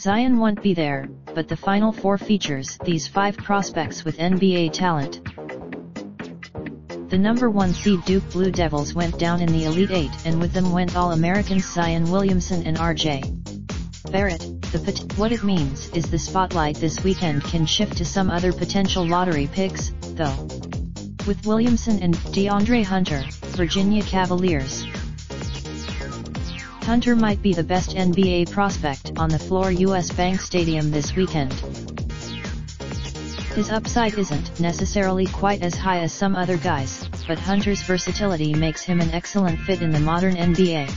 Zion won't be there, but the Final Four features these 5 prospects with NBA talent. The number 1 seed Duke Blue Devils went down in the Elite 8, and with them went All-Americans Zion Williamson and R.J. Barrett. What it means is the spotlight this weekend can shift to some other potential lottery picks, though. With Williamson and DeAndre Hunter, Virginia Cavaliers. Hunter might be the best NBA prospect on the floor US Bank Stadium this weekend. His upside isn't necessarily quite as high as some other guys, but Hunter's versatility makes him an excellent fit in the modern NBA.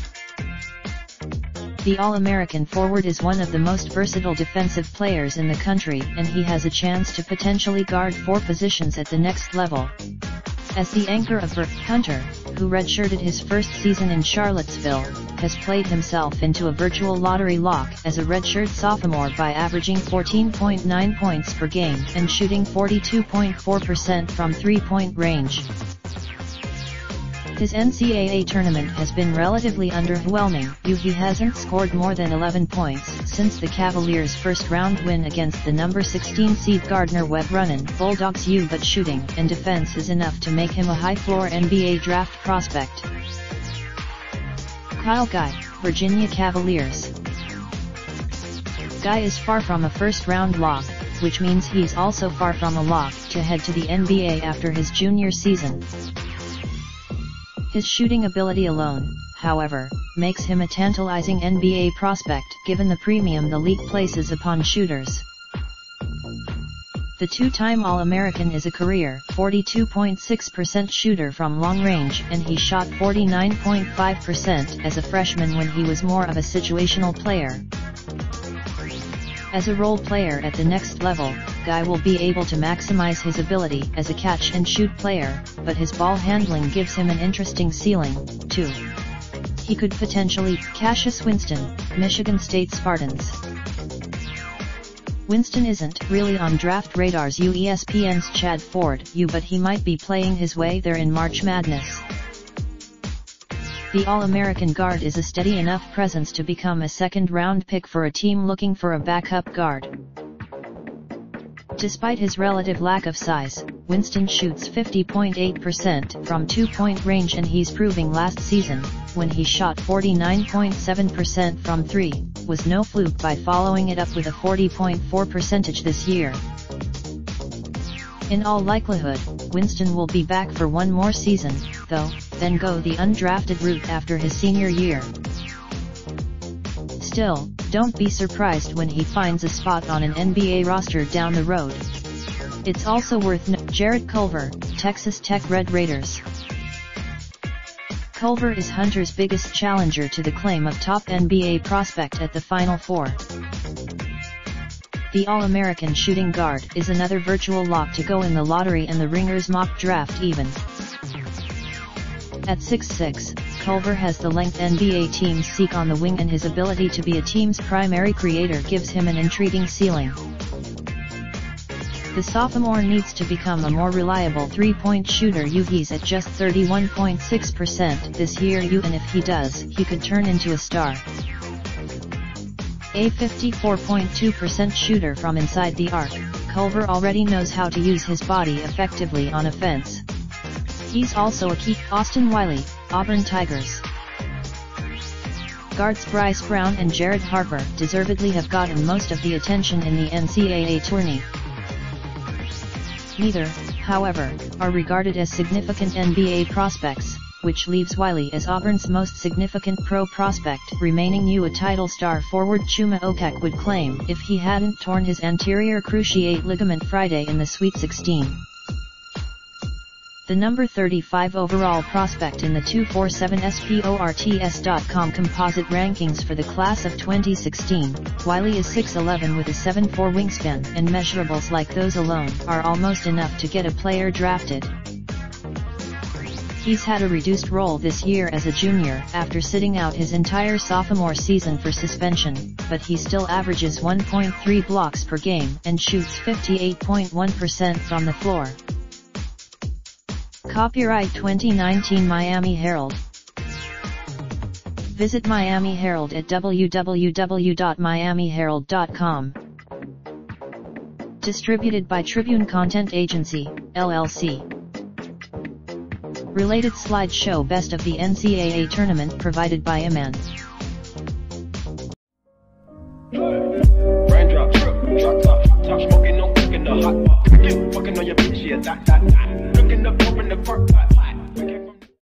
The All-American forward is one of the most versatile defensive players in the country, and he has a chance to potentially guard 4 positions at the next level. As the anchor of Hunter, who redshirted his first season in Charlottesville, has played himself into a virtual lottery lock as a redshirt sophomore by averaging 14.9 points per game and shooting 42.4% from three-point range. His NCAA tournament has been relatively underwhelming. He hasn't scored more than 11 points since the Cavaliers' first-round win against the number 16 seed Gardner-Webb runnin' Bulldogs. But shooting and defense is enough to make him a high-floor NBA draft prospect. Kyle Guy, Virginia Cavaliers. Guy is far from a first-round lock, which means he's also far from a lock to head to the NBA after his junior season. His shooting ability alone, however, makes him a tantalizing NBA prospect given the premium the league places upon shooters. The 2-time All-American is a career 42.6% shooter from long range, and he shot 49.5% as a freshman when he was more of a situational player. As a role player at the next level, Guy will be able to maximize his ability as a catch-and-shoot player, but his ball handling gives him an interesting ceiling, too. He could potentially Cassius Winston, Michigan State Spartans. Winston isn't really on draft radars. ESPN's Chad Ford, but he might be playing his way there in March Madness. The All-American guard is a steady enough presence to become a second-round pick for a team looking for a backup guard. Despite his relative lack of size, Winston shoots 50.8% from two-point range, and he's proving last season, when he shot 49.7% from 3, was no fluke by following it up with a 40.4% this year. In all likelihood, Winston will be back for one more season, though, then go the undrafted route after his senior year. Still, don't be surprised when he finds a spot on an NBA roster down the road. It's also worth noting Jarrett Culver, Texas Tech Red Raiders. Culver is Hunter's biggest challenger to the claim of top NBA prospect at the Final Four. The All-American shooting guard is another virtual lock to go in the lottery and the Ringers mock draft even. At 6'6", Culver has the length NBA teams seek on the wing, and his ability to be a team's primary creator gives him an intriguing ceiling. The sophomore needs to become a more reliable three-point shooter. He's at just 31.6% this year, and if he does, he could turn into a star. A 54.2% shooter from inside the arc, Culver already knows how to use his body effectively on offense. He's also a key. Austin Wiley, Auburn Tigers. Guards Bryce Brown and Jared Harper deservedly have gotten most of the attention in the NCAA tourney. Neither, however, are regarded as significant NBA prospects, which leaves Wiley as Auburn's most significant pro prospect remaining. A title star forward Chuma Okeke would claim if he hadn't torn his anterior cruciate ligament Friday in the Sweet 16. The number 35 overall prospect in the 247sports.com composite rankings for the class of 2016, Wiley is 6'11" with a 7'4" wingspan, and measurables like those alone are almost enough to get a player drafted. He's had a reduced role this year as a junior after sitting out his entire sophomore season for suspension, but he still averages 1.3 blocks per game and shoots 58.1% from the floor. Copyright 2019 Miami Herald. Visit Miami Herald at www.miamiherald.com. Distributed by Tribune Content Agency, LLC. Related slideshow Best of the NCAA Tournament provided by Iman. Raindrop, drop top, top smoking, no cooking the hot pot. Fucking on your bitch, yeah, that. Looking up, open the park pot.